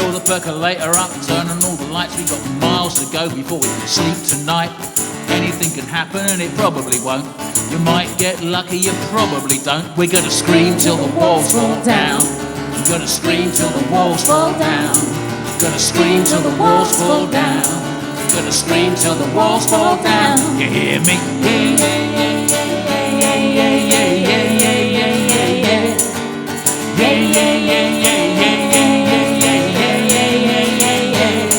Fill the percolator up, turn on all the lights. We've got miles to go before we sleep tonight. Anything can happen and it probably won't. You might get lucky, you probably don't. We're gonna scream till the walls fall down. We're gonna scream till the walls fall down. We're gonna scream till the walls fall down. We're gonna scream till the walls fall down. You hear me? Yeah, yeah, yeah, yeah, yeah, yeah, yeah, yeah, yeah, yeah, yeah, yeah. Yeah, yeah, yeah, yeah, yeah, yeah, yeah, yeah, yeah, yeah, yeah.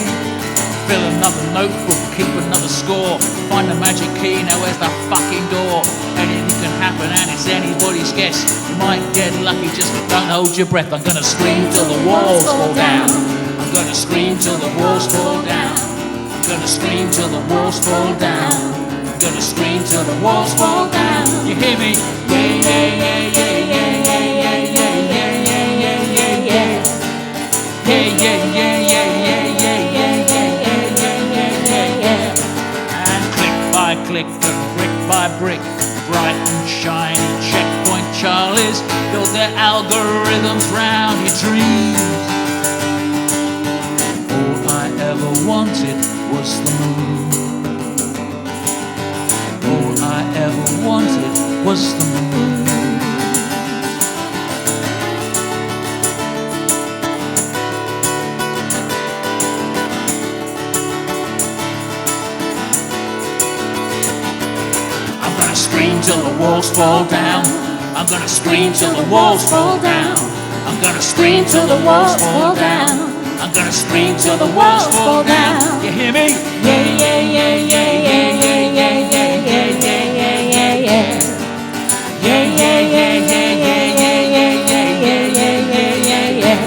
Fill another notebook, keep another score. Find the magic key, now where's the fucking door? Anything can happen and it's anybody's guess. You might get lucky, just don't hold your breath. I'm gonna scream till the walls fall down. I'm gonna scream till the walls fall down. I'm gonna scream till the walls fall down. I'm gonna scream till the walls fall down. You hear me? Yeah, yeah, yeah, yeah, yeah, yeah, yeah, yeah, yeah, yeah, yeah, yeah. Yeah, yeah, yeah, yeah, yeah, yeah, yeah, yeah, yeah, yeah, yeah, yeah. And click by click and brick by brick, bright and shiny checkpoint Charlies build their algorithms round your dreams. All I ever wanted was the moon. All I ever wanted was the moon. I'm gonna scream till the walls fall down. I'm gonna scream till the walls fall down. I'm gonna scream till the walls fall down. I'm gonna scream till the walls fall down. You hear me? Yeah, yeah, yeah, yeah, yeah, yeah, yeah, yeah, yeah, yeah, yeah, yeah. Yeah, yeah, yeah, yeah, yeah, yeah, yeah, yeah, yeah, yeah, yeah, yeah.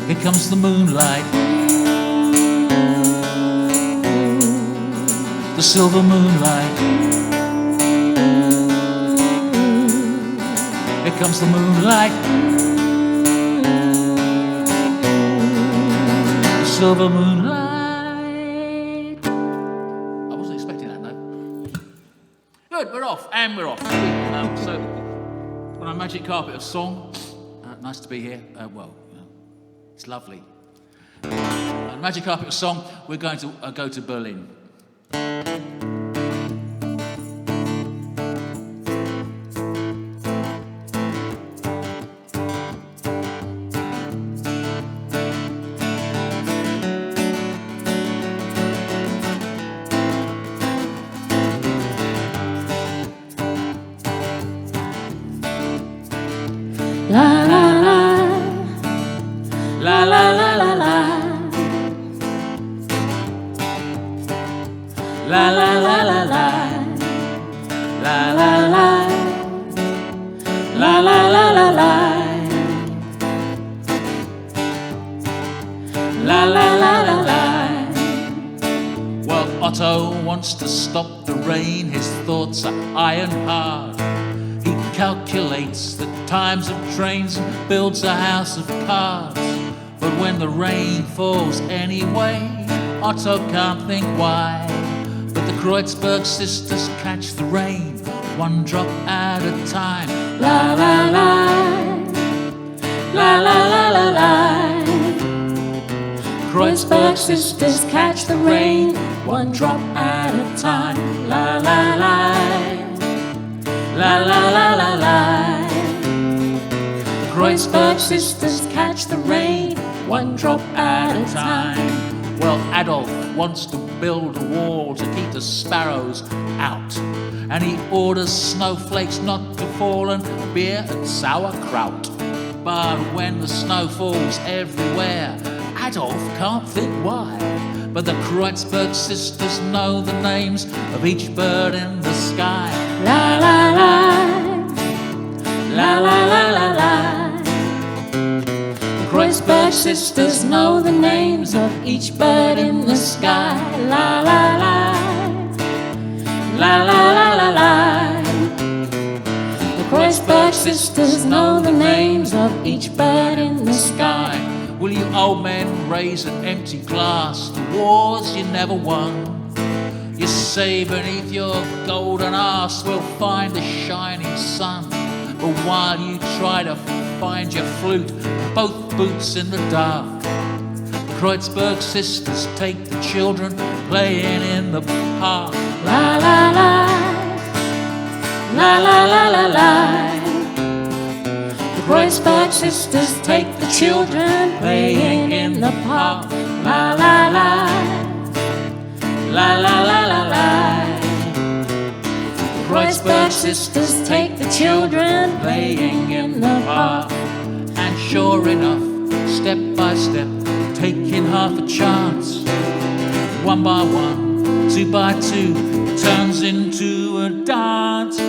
Here comes the moonlight. The silver moonlight. Here comes the moonlight. The silver moonlight. I wasn't expecting that note. Good, we're off, and we're off. So, on a magic carpet of song, nice to be here. Well, it's lovely. On a magic carpet of song, we're going to go to Berlin. La la la, la la la la la, la la la la la, la la la, la la la la la, la la la la la. Well, Otto wants to stop the rain. His thoughts are iron hard. He calculates the times of trains and builds a house of cards. But when the rain falls anyway, Otto can't think why. But the Kreuzberg Sisters catch the rain, one drop at a time. La la la, la la la la la. Kreuzberg Sisters catch the rain, one drop at a time. La la la, la la la la la. The Kreuzberg Sisters catch the rain, one drop at a time. Well, Adolf wants to build a wall to keep the sparrows out, and he orders snowflakes not to fall and beer and sauerkraut. But when the snow falls everywhere, Adolf can't think why. But the Kreuzberg Sisters know the names of each bird in the sky. La la la, la la la la la. The Kreuzberg Sisters know the names of each bird in the sky. La la la, la la la la la. The Kreuzberg Sisters know the names of each bird in the sky. Will you old men raise an empty glass to wars you never won? You say beneath your golden arse we'll find the shining sun. But while you try to find your flute, both boots in the dark, Kreuzberg Sisters take the children playing in the park. La la la, la la la la la. The Kreuzberg Sisters take the children playing in the park. La la la, la la la la la. The Kreuzberg Sisters take the children playing in the park. And sure enough, step by step, taking half a chance, one by one, two by two, it turns into a dance.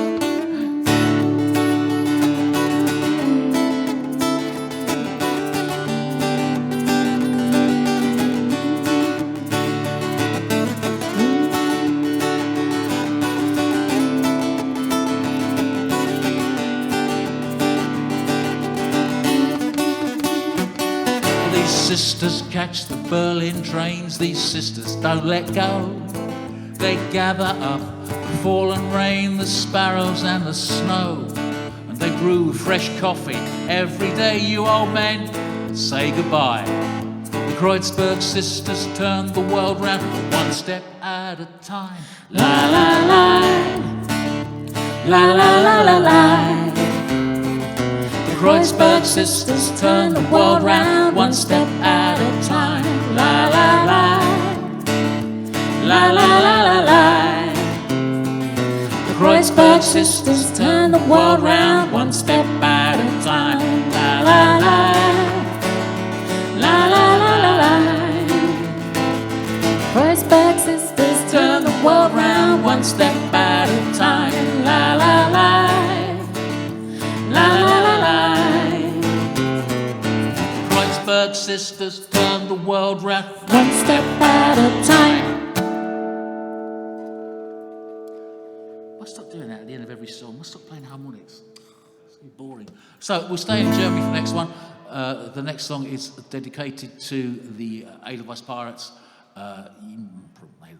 These sisters catch the Berlin trains, these sisters don't let go. They gather up the fallen rain, the sparrows and the snow, and they brew fresh coffee every day. You old men, say goodbye. The Kreuzberg Sisters turn the world round, one step at a time. La la la, la la la la la. The Kreuzberg Sisters turn the world round, one step at a time. La la la, la la la la la. The Kreuzberg Sisters turn the world round, one step at a time. La la la, la la la la la. Kreuzberg Sisters turn the world round, one step at a time. La la la, la la la la. Kreuzberg Sisters turn the world round, one step at a time. I stop doing that at the end of every song. I stop playing harmonics. It's really boring. So we'll stay in Germany for the next one. The next song is dedicated to the Edelweiss Pirates.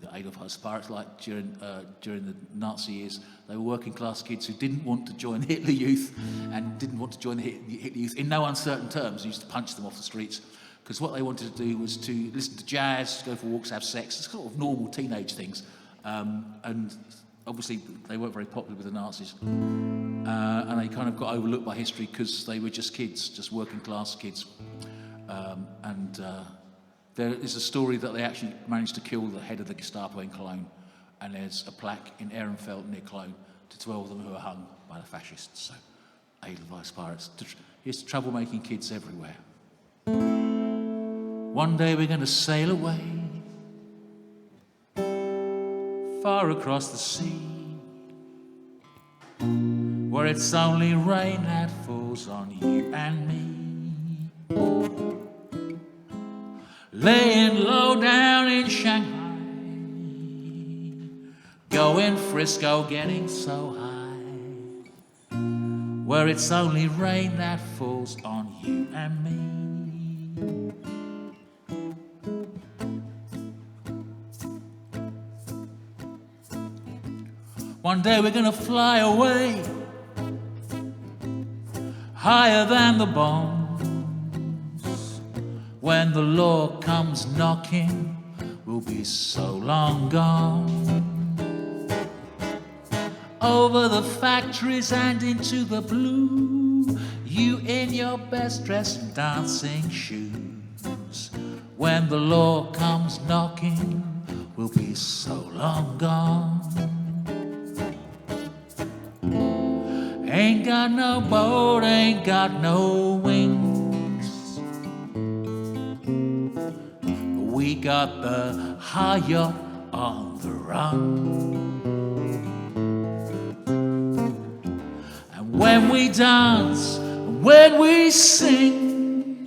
The Edelweiss Pirates, like during the Nazi years, they were working class kids who didn't want to join the Hitler Youth and didn't want to join the Hitler Youth in no uncertain terms. They used to punch them off the streets because what they wanted to do was to listen to jazz, go for walks, have sex, sort of normal teenage things. And obviously they weren't very popular with the Nazis. And they kind of got overlooked by history because they were just kids, just working class kids. There is a story that they actually managed to kill the head of the Gestapo in Cologne, and there's a plaque in Ehrenfeld near Cologne to 12 of them who were hung by the fascists. So, Edelweiss Pirates. Here's to troublemaking kids everywhere. One day we're going to sail away, far across the sea, where it's only rain that falls on you and me. Laying low down in Shanghai, going Frisco, getting so high, where it's only rain that falls on you and me. One day we're gonna fly away, higher than the bones. When the law comes knocking, we'll be so long gone. Over the factories and into the blue, you in your best dress and dancing shoes. When the law comes knocking, we'll be so long gone. Ain't got no boat, ain't got no wings. We got the high yacht on the run. And when we dance, when we sing,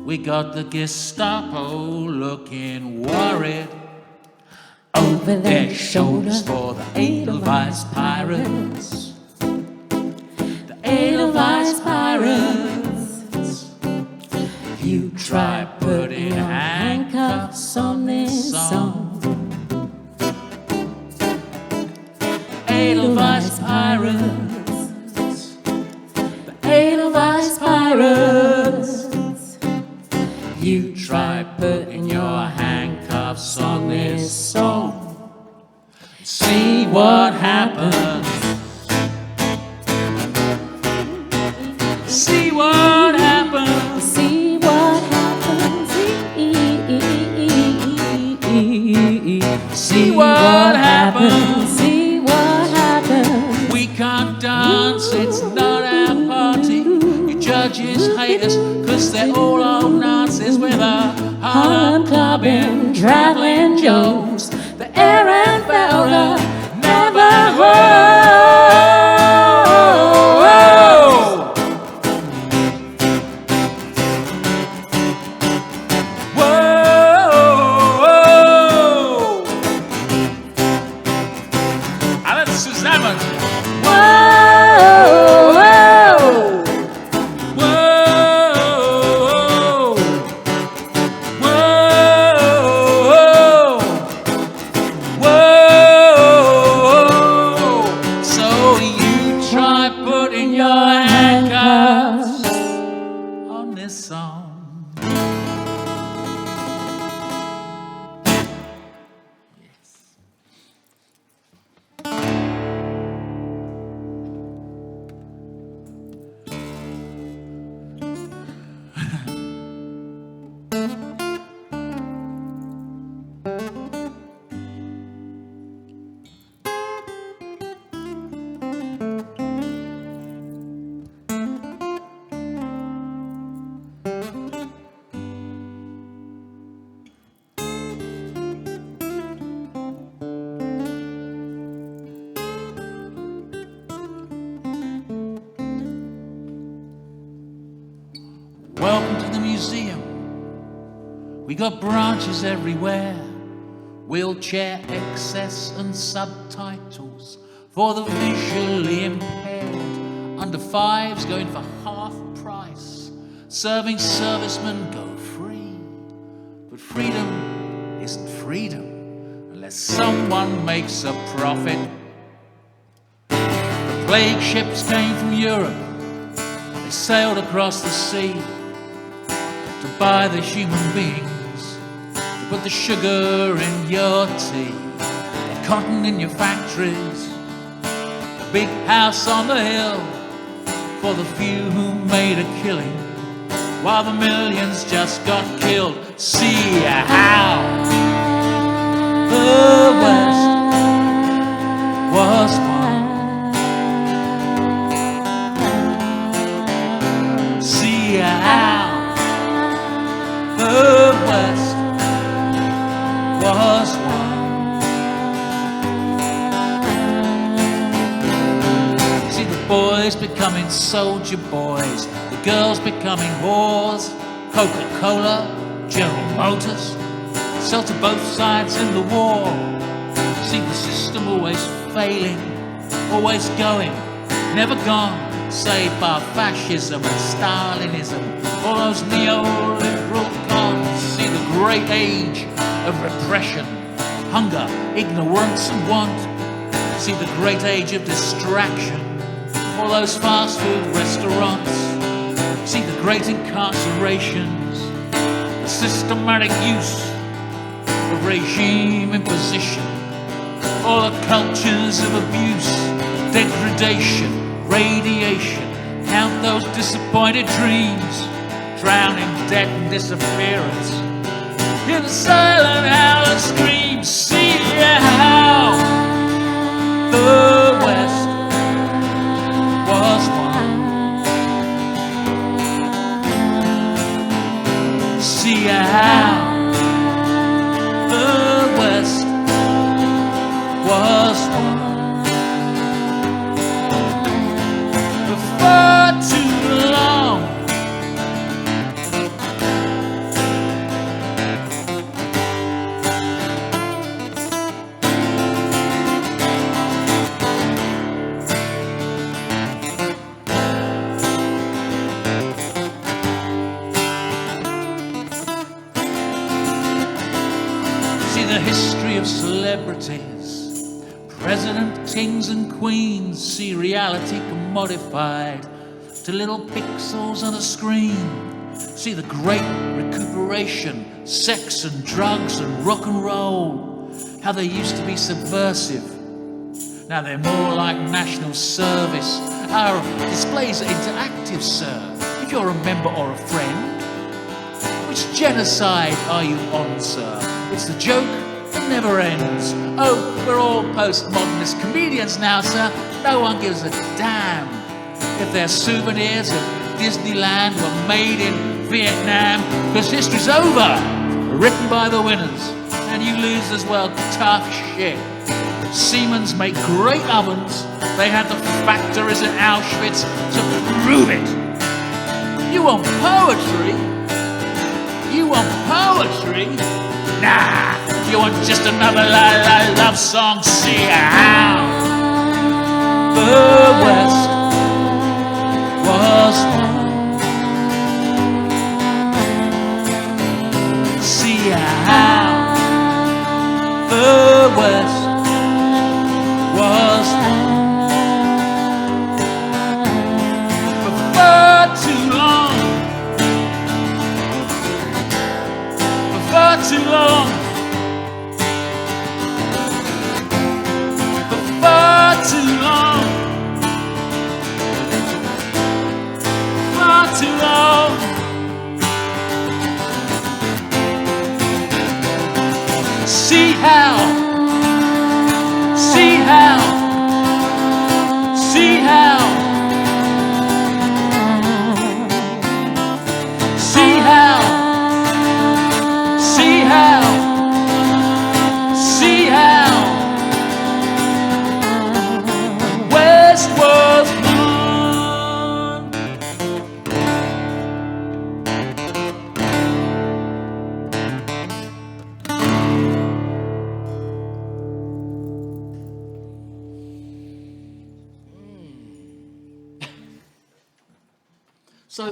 we got the Gestapo looking worried over their shoulders for the Edelweiss Pirates. The Edelweiss Pirates. You try putting handcuffs on this song. Edelweiss pirates. The Edelweiss pirates. You try putting your handcuffs on this song. See what happens. See what happens. See what happens. See what happens. See what happens. We can't dance, it's not our party. Your judges hate us, cause they're all old Nazis with a Harlem clubbing, traveling Joes. The Ehrenfelder never Welcome to the museum. We got branches everywhere. Wheelchair access and subtitles for the visually impaired. Under fives going for half price. Serving servicemen go free. But freedom isn't freedom unless someone makes a profit. The plague ships came from Europe. They sailed across the sea to buy the human beings, to put the sugar in your tea, the cotton in your factories, a big house on the hill for the few who made a killing, while the millions just got killed. See how the West was won. See how the West was won. See the boys becoming soldier boys, the girls becoming whores. Coca-Cola, General Motors, sell to both sides in the war. See the system always failing, always going, never gone. Saved by fascism and Stalinism, all those neoliberal cons. See the great age of repression, hunger, ignorance and want. See the great age of distraction, all those fast food restaurants. See the great incarcerations, the systematic use of regime imposition, all the cultures of abuse, degradation, radiation. Count those disappointed dreams, drowning death and disappearance. Hear the silent howl and scream. See how the West was won. See how the West was won. For too long. See the history of celebrities, President, kings and queens see reality commodified to little pixels on a screen. See the great recuperation, sex and drugs and rock and roll, how they used to be subversive. Now they're more like national service. Our displays are interactive, sir. If you're a member or a friend, which genocide are you on, sir? It's the joke that never ends. Oh, we're all postmodernist comedians now, sir. No one gives a damn if their souvenirs of Disneyland were made in Vietnam, because history's over, written by the winners, and you lose as well. Tough shit. Siemens make great ovens. They had the factories at Auschwitz to prove it. You want poetry? You want poetry? Nah, you want just another love song. See how the West was won. See how the West was won. For far too long, for far too long, for far too long, far too long. See how, see how, see how, see how, see how, see how West was won. So,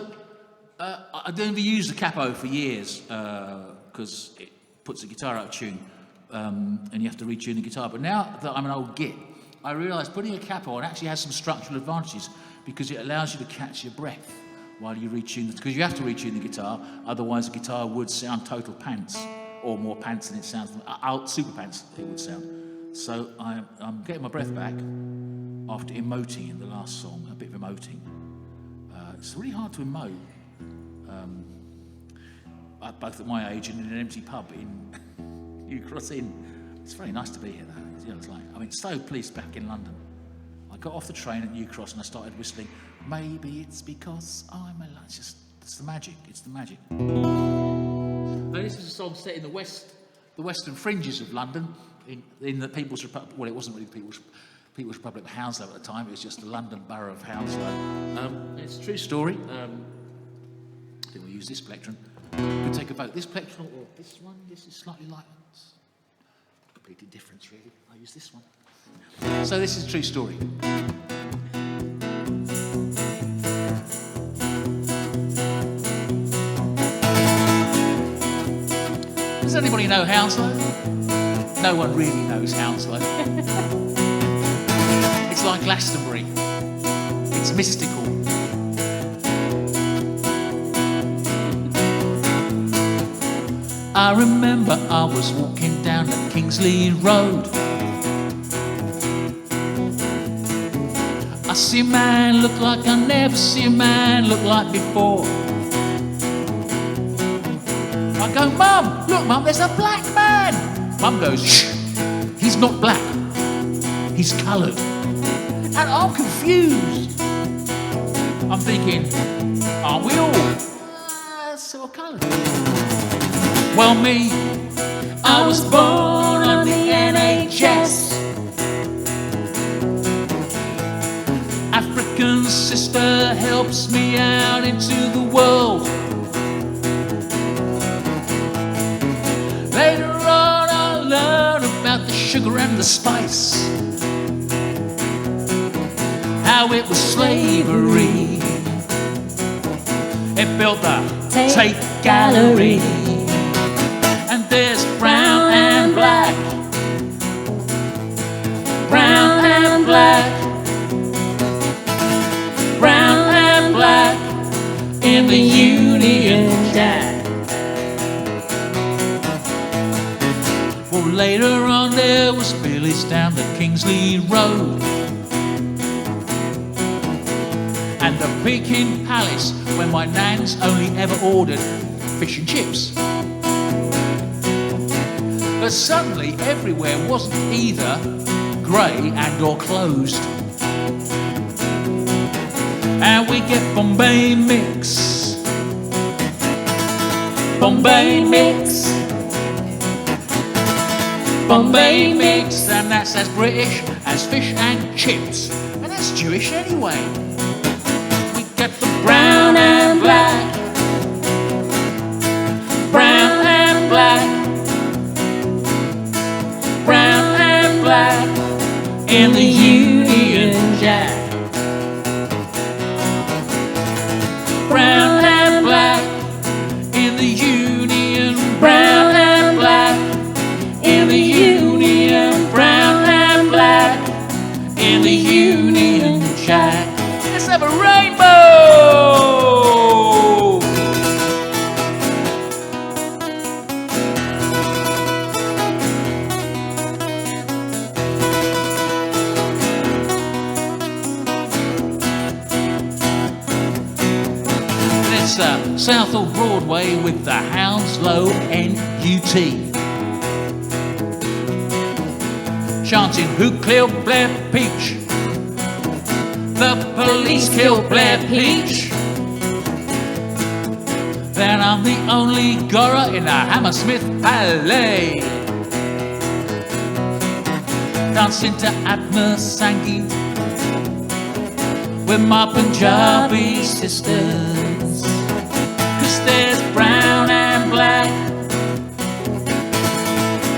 I don't use the capo for years because it puts the guitar out of tune and you have to retune the guitar. But now that I'm an old git, I realise putting a capo on actually has some structural advantages because it allows you to catch your breath while you retune it. Because you have to retune the guitar, otherwise the guitar would sound total pants, or more pants than it sounds. Super pants it would sound. So I'm getting my breath back after emoting in the last song, a bit of emoting. It's really hard to emote, both at my age and in an empty pub in New Cross Inn. It's very nice to be here, though. You know, it's like, I mean, so pleased back in London. I got off the train at New Cross and I started whistling. Maybe it's because I'm alive. It's the magic. It's the magic. And this is a song set in the western fringes of London, in the People's Republic. Well, it wasn't really People's Republic of Hounslow at the time. It was just the London borough of Hounslow. It's a true story. I think we'll use this plectrum. Could take a vote. This plectrum or this one. This is slightly lighter. Completely different, really. I'll use this one. So this is a true story. Does anybody know Hounslow? No one really knows Hounslow. It's like Glastonbury. It's mystical. I remember I was walking down the Kingsley Road. I see a man look like I never see a man look like before. I go, Mum, look, Mum, there's a black man. Mum goes, shh, he's not black, he's coloured. And I'm confused. I'm thinking, aren't we all sort of coloured? Well, me, I was born on the NHS. African sister helps me out into the world. Later on I'll learn about the sugar and the spice, how it was slavery. It built the Tate Gallery. And there's brown and black, brown in the Union Jack. Well, later on there was Billy's down the Kingsley Road, and the Peking Palace, where my nan's only ever ordered fish and chips. But suddenly everywhere wasn't either grey and or closed, and we get Bombay mix, Bombay mix, Bombay mix, and that's as British as fish and chips, and that's Jewish anyway. We get the brown and black, brown and black, brown and black in the Union Jack. Brown and black in the Union, brown and black in the Union, brown and black in the Union Jack. Let's have a rainbow! Southall Broadway with the Hounslow N.U.T. chanting, who killed Blair Peach? The police killed Blair Peach. Then I'm the only gorer in the Hammersmith Ballet, dancing to Atma Sangeet with my Punjabi sisters. There's brown and black,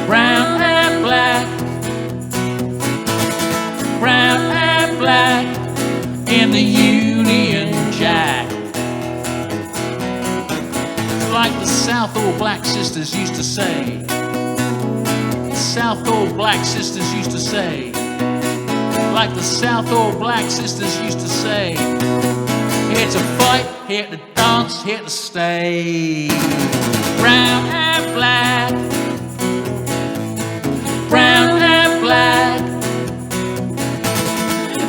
brown and black, brown and black in the Union Jack. It's like the Southall Black Sisters used to say. The Southall Black Sisters used to say. Like the Southall Black Sisters used to say. Here to fight, here to dance, here to stay. Brown and black, brown and black,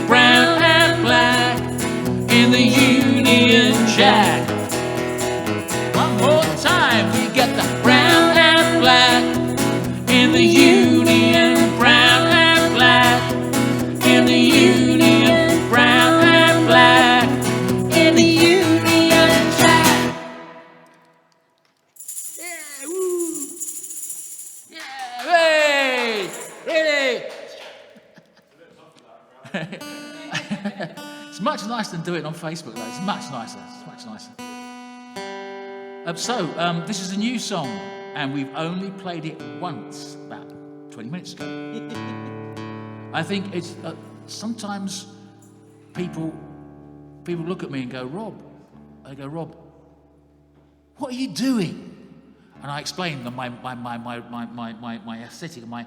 brown and black in the Union Jack. One more time, we get the brown and black in the Union, brown and black in the Union, brown and black in the Union Jack. Yeah, woo. Yeah, hey, really. It's much nicer than doing it on Facebook, though. It's much nicer. It's much nicer. This is a new song, and we've only played it once, about 20 minutes ago. I think it's sometimes people look at me and go, Rob. I go, Rob, what are you doing? And I explain my aesthetic and my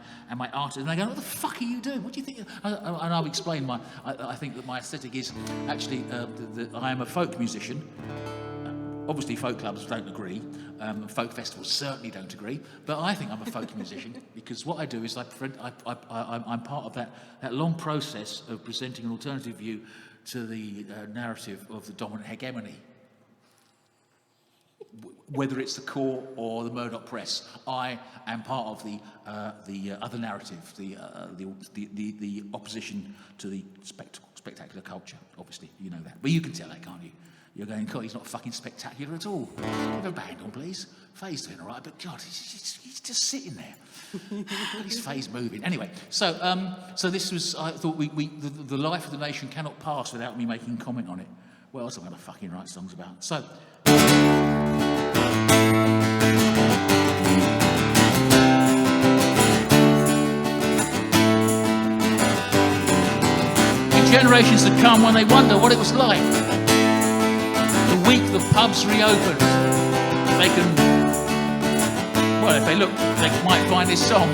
art, and they go, what the fuck are you doing? What do you think? And I'll explain I think that my aesthetic is actually I am a folk musician. Obviously, folk clubs don't agree. Folk festivals certainly don't agree. But I think I'm a folk musician because what I do is I'm part of that long process of presenting an alternative view to the narrative of the dominant hegemony. Whether it's the core or the Murdoch press, I am part of the other narrative, the opposition to the spectacular culture. Obviously, you know that. But you can tell that, can't you? You're going, God, he's not fucking spectacular at all. Have a band on, please. Faye's doing all right, but God, he's just sitting there. His Faye's moving. Anyway, so this was, I thought the life of the nation cannot pass without me making comment on it. What else am I going to fucking write songs about? So. In generations to come, when they wonder what it was like, the week the pubs reopened, they can, well, if they look, they might find this song.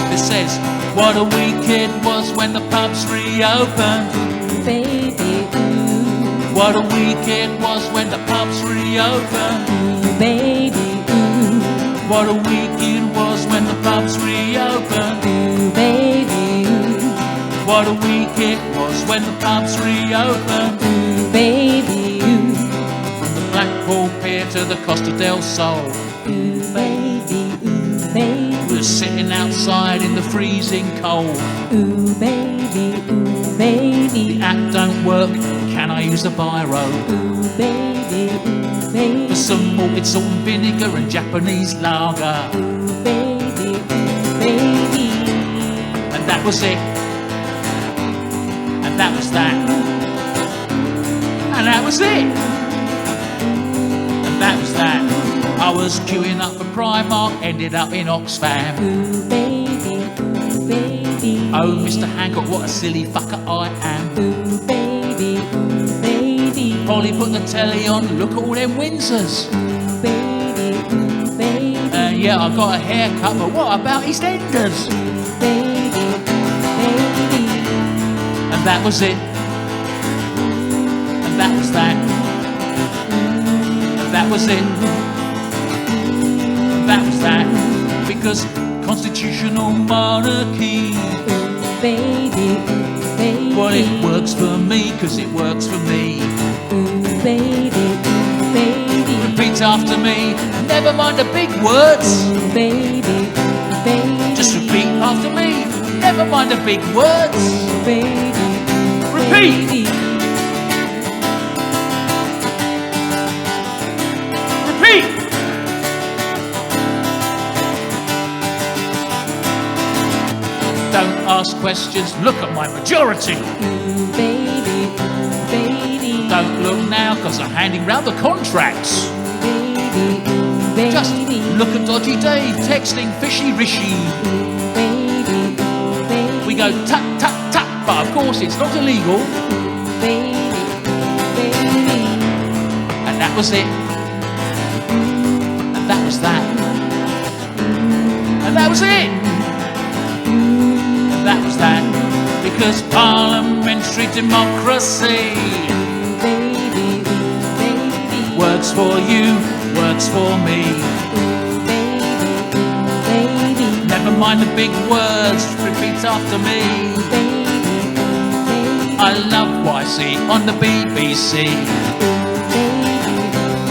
This says, what a week it was when the pubs reopened. Baby, ooh. What a week it was when the pubs reopened. Ooh, baby, ooh. What a week it was when the pubs reopened. Ooh, baby, ooh. What a week it was when the pubs reopened. Ooh, baby, ooh. From the Blackpool Pier to the Costa del Sol. Ooh, baby, ooh, baby. We're sitting outside in the freezing cold. Ooh, baby, ooh, baby. The app don't work, can I use the biro? Ooh, baby, ooh, baby. For some malted salt and vinegar and Japanese lager. Ooh, baby, ooh, baby. And that was it. And that was that. And that was it. And that was that. I was queuing up for Primark, ended up in Oxfam. Ooh, baby, ooh, baby. Oh, Mr. Hancock, what a silly fucker I am. Ooh, baby, ooh, baby. Polly put the telly on, look at all them Windsors. Ooh, baby, ooh, baby. Yeah, I got a haircut, but what about EastEnders? Ooh, baby, ooh, baby. And that was it. And that was that. And that was it. And that was that. Because constitutional monarchy. Ooh, baby, ooh, baby. Well, it works for me, cause it works for me. Ooh, baby, ooh, baby. Repeat after me, never mind the big words. Ooh, baby, ooh, baby. Just repeat after me, never mind the big words. Ooh, baby, ooh, Repeat. baby. Repeat. Don't ask questions, look at my majority. Ooh, baby, ooh, baby. Don't look now, cause I'm handing round the contracts. Baby, ooh, baby. Just look at Dodgy Dave texting Fishy Rishi. Ooh, baby, ooh, baby. We go tut tut tut, but of course it's not illegal. Ooh, baby, ooh, baby. And that was it. And that was that. And that was it. And that was that. Because parliamentary democracy Baby, ooh, baby. works for you, works for me. Ooh, baby, ooh, baby. Never mind the big words, repeat after me. Baby, ooh, baby. I love YC on the BBC.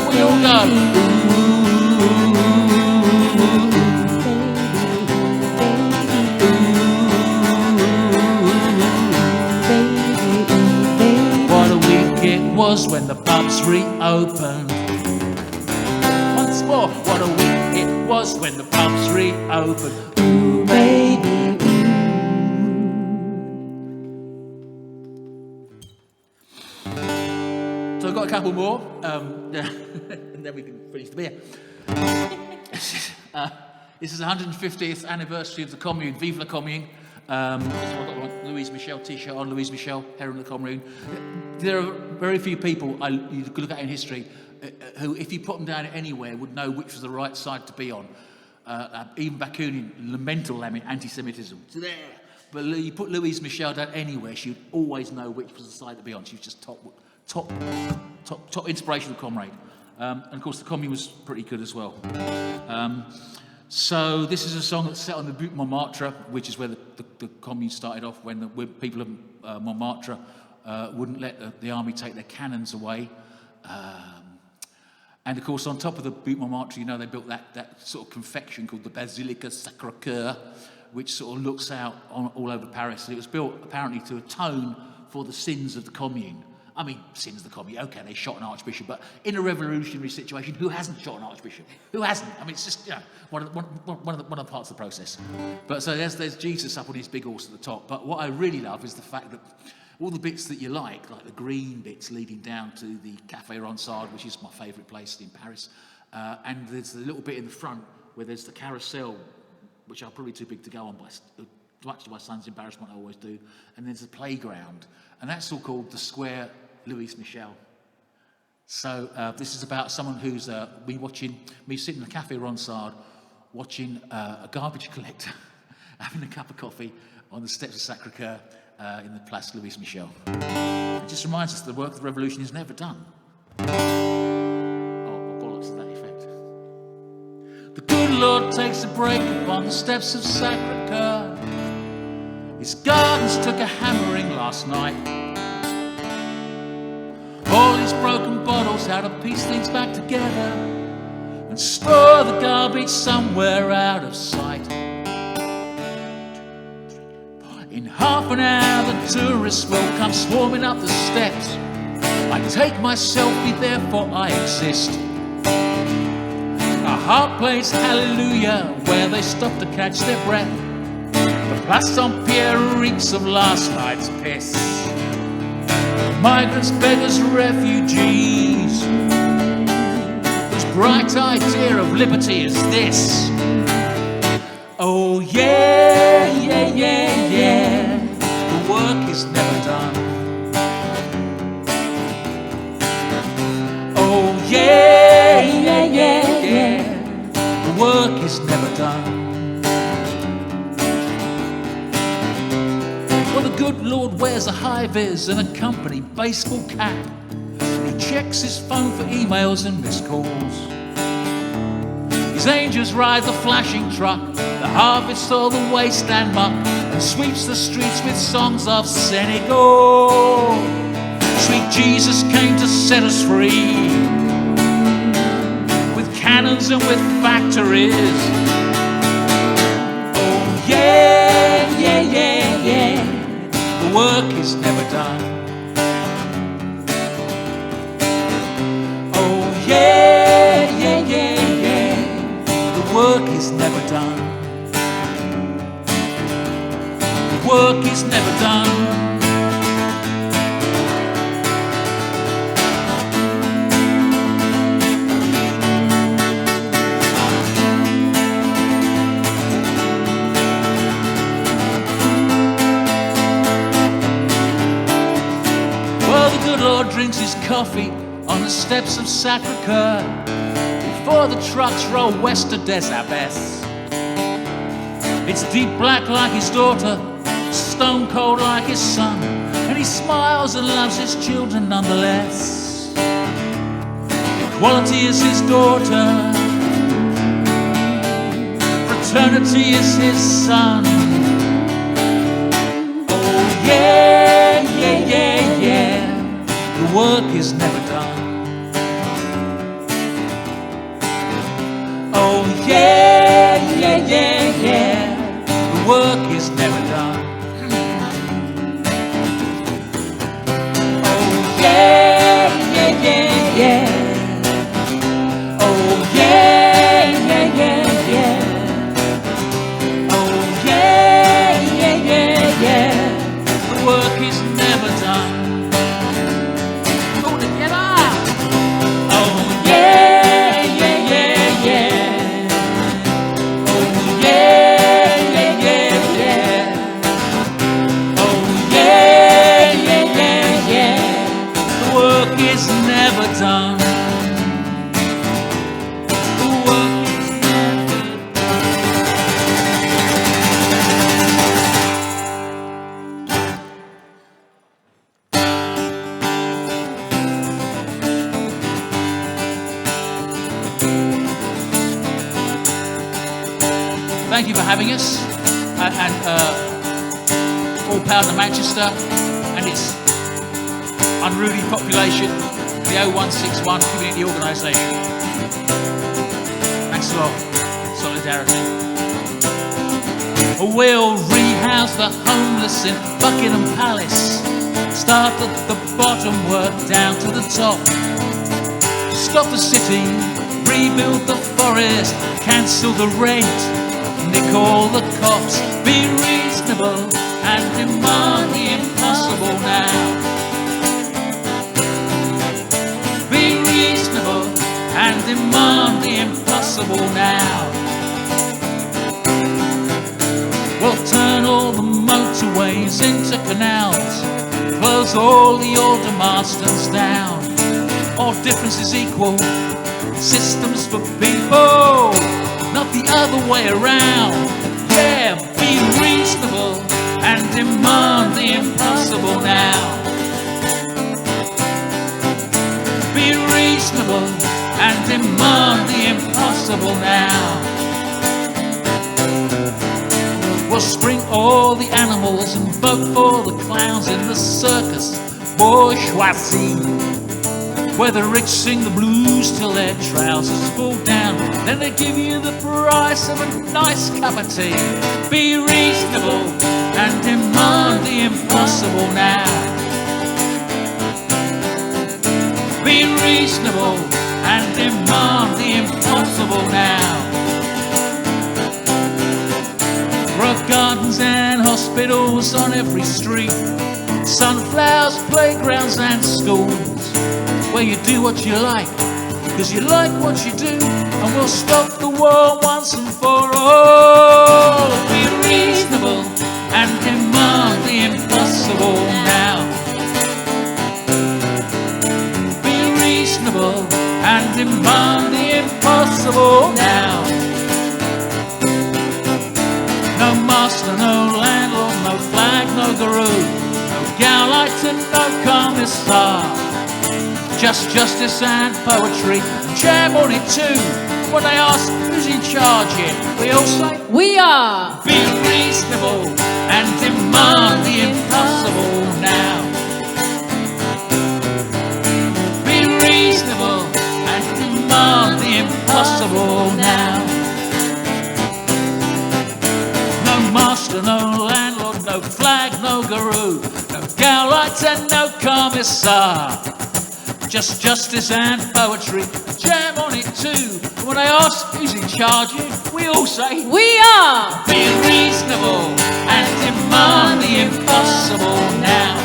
We all go. What a week it was when the pubs reopened. Once more, what a week it was when the pubs reopened. Ooh, baby. So I've got a couple more, and then we can finish the beer. This is the 150th anniversary of the Commune. Vive la Commune. So I've got my Louise Michel t-shirt on, Louise Michel, Heron of the Commune. There are very few people you could look at in history who, if you put them down anywhere, would know which was the right side to be on. Even Bakunin, lamental anti-Semitism. It's there. But you put Louise Michel down anywhere, she'd always know which was the side to be on. She was just top inspirational comrade. And of course, the Commune was pretty good as well. So this is a song that's set on the Butte Montmartre, which is where the Commune started off, when people of Montmartre wouldn't let the army take their cannons away. And of course, on top of the Butte Montmartre, you know, they built that sort of confection called the Basilica Sacré-Cœur, which sort of looks out all over Paris. And it was built apparently to atone for the sins of the Commune. I mean, sins of the Commune, okay, they shot an archbishop, but in a revolutionary situation, who hasn't shot an archbishop? Who hasn't? I mean, it's just, you know, one of the parts of the process. But so there's Jesus up on his big horse at the top. But what I really love is the fact that all the bits that you like the green bits leading down to the Café Ronsard, which is my favourite place in Paris, and there's the little bit in the front where there's the carousel, which I'm probably too big to go on, much to my son's embarrassment, I always do, and there's the playground, and that's all called the Square Louise Michel. So this is about someone who's me sitting in the Café Ronsard, watching a garbage collector having a cup of coffee on the steps of Sacré-Cœur, in the Place Louis Michel. It just reminds us that the work of the revolution is never done. Oh, bollocks to that effect. The good Lord takes a break upon the steps of Sacré-Cœur. His gardens took a hammering last night. All his broken bottles, how to piece things back together and store the garbage somewhere out of sight. In half an hour the tourists will come swarming up the steps. I take my selfie, therefore I exist. A harp plays Hallelujah where they stop to catch their breath. The Place Saint-Pierre reeks of last night's piss. Migrants, beggars, refugees, whose bright idea of liberty is this? Oh yeah, yeah, yeah, yeah, the work is never done. Oh yeah, yeah, yeah, yeah, the work is never done. Well, the good Lord wears a high-vis and a company baseball cap. He checks his phone for emails and missed calls. His angels ride the flashing truck, the harvest all the waste and muck, and sweeps the streets with songs of Senegal. Sweet Jesus came to set us free, with cannons and with factories. Oh yeah, yeah, yeah, yeah, the work is never done. Oh yeah, yeah, yeah, yeah, the work is never done. The work is never done. Lord drinks his coffee on the steps of Sacré-Cœur before the trucks roll west to Des Abbesses. It's deep black like his daughter, stone cold like his son, and he smiles and loves his children nonetheless. Equality is his daughter, fraternity is his son. Oh yeah, yeah, yeah, yeah, the work is never done. Oh yeah, yeah, yeah, yeah, the work is never done. Oh yeah, yeah, yeah, yeah. Oh yeah, yeah, yeah, yeah. Oh yeah, yeah, yeah, yeah. The work is never done. Never done. The work is never Thank you for having us, and all power to Manchester and its unruly population. The 0161 Community Organisation. Thanks a lot. Solidarity. We'll rehouse the homeless in Buckingham Palace. Start at the bottom, work down to the top. Stop the city, rebuild the forest, cancel the rent, nick all the cops. Be reasonable and demand the impossible now. And demand the impossible now. We'll turn all the motorways into canals, close all the older marston's down. All difference is equal, systems for people, not the other way around. Yeah, be reasonable and demand the impossible. impossible now. Be reasonable and demand the impossible now. We'll spring all the animals and vote for the clowns in the circus bourgeoisie, where the rich sing the blues till their trousers fall down. Then they give you the price of a nice cup of tea. Be reasonable and demand the impossible now. Be reasonable and demand the impossible now. Rock gardens and hospitals on every street, sunflowers, playgrounds and schools, where you do what you like, cause you like what you do, and we'll stop the war once and for all. Be reasonable and demand the impossible now. Be reasonable and demand the impossible now. No master, no landlord, no flag, no guru, no gauleiter and no commissar. Just justice and poetry, and jam on it too. When they ask who's in charge here, we all say, we are. Be reasonable and demand the impossible now. Be reasonable and demand the impossible now. No master, no landlord, no flag, no guru, no gauleiter and no commissar. Just justice and poetry, jam on it too. When they ask who's in charge here, we all say, we are. Be reasonable and demand the impossible now.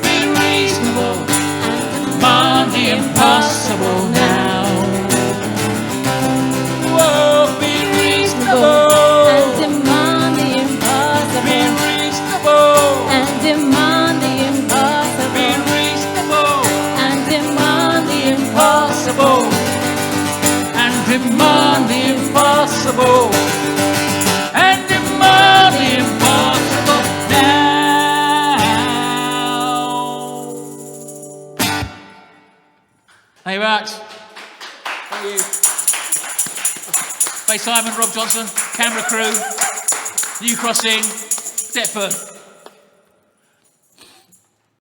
Be reasonable and demand the impossible now. Whoa, be reasonable And demand the impossible. Be reasonable And demand the impossible. Be reasonable And demand the impossible and demand the impossible and demand the impossible now. Thank you very much. Thank you. Bass Simon, Robb Johnson, camera crew, New Crossing, Deptford.